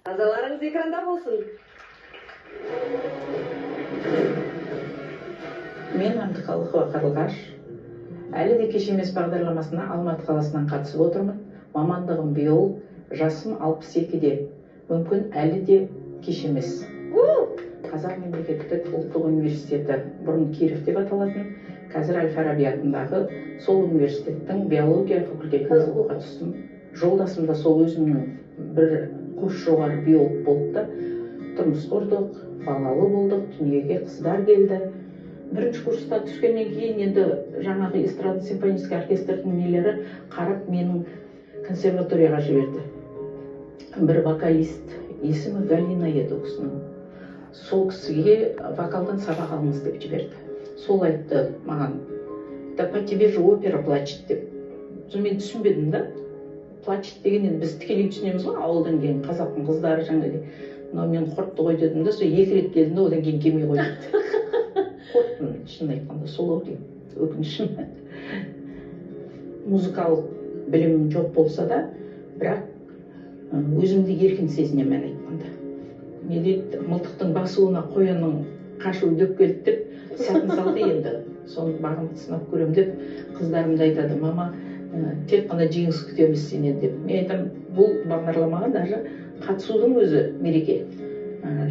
Назарларыңыз экранда болсын. Мен Әбдіқалықова Қарлығаш. Әлі де кеш емес бағдарламасына Алматы қаласынан қатысып отырмын. Мамандығым биолог, жасым 62-де. Мүмкін әлі де кеш емес. Қазақ мемлекеттік ұлттық университеті, бұрын Киров деп аталатын, қазір Әл-Фараби атындағы сол университеттің биология факультетіне оқуға түстім. Жолдасым да сол өзімнің бір курс жоғары биолог болды. Тұрмыс құрдық, балалы болдық, дүниеге қыздар келді. Бірінші курста түскеннен кейін енді жаңағы эстрада симфонический оркестрдің нелері қарап менің консерваторияға жіберді. Бір вокалист, есімі Галина еді ол кісінің. Сол кісіге вокалдан сабақ алыңыз деп жіберді. Сол айтты маған, да по тебе же опера плачет деп. Мен түсінбедім да. Плачет деген енді біз тікелей түсінеміз ғой, ауылдан кейін қазақтың қыздары жаңағыдай. Но мен құртты ғой дедім да, сол екі рет келдім да, одан кейін келмей қойды. Қорттым, шынын айтқанда, сол ау деймін, өкінішім. Музыкалық білімім жоқ болса да, бірақ өзімді еркін сезінемін айтқанда. Не дейді, мылтықтың басуына қоянның қашу дөп келді деп, сәтін салды енді. Соны бағымды сынап көрем деп, қыздарымды айтады, мама, тек қана жеңіс күтеміз сенен деп. Мен айтам, бұл бағдарламаға даже қатысудың өзі мереке.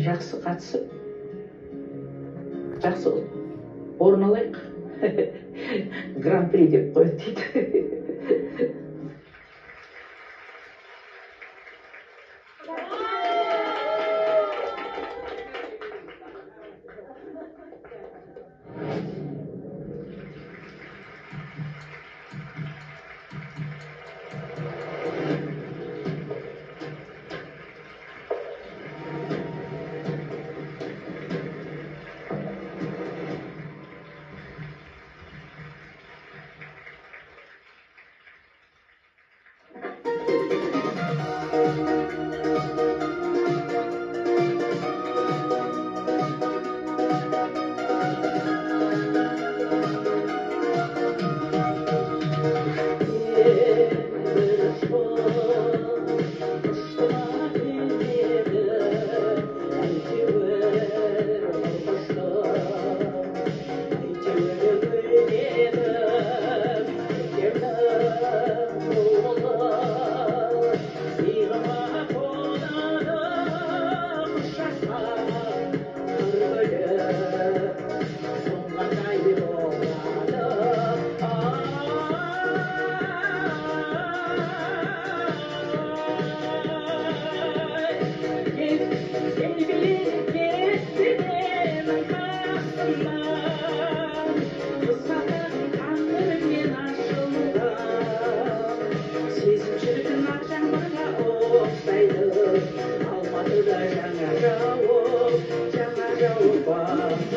Жақсы қатысып, жақсы орын алайық. Гран-при деп қойды дейді. Алматыда жаңа жауып, жаңа жауып бар.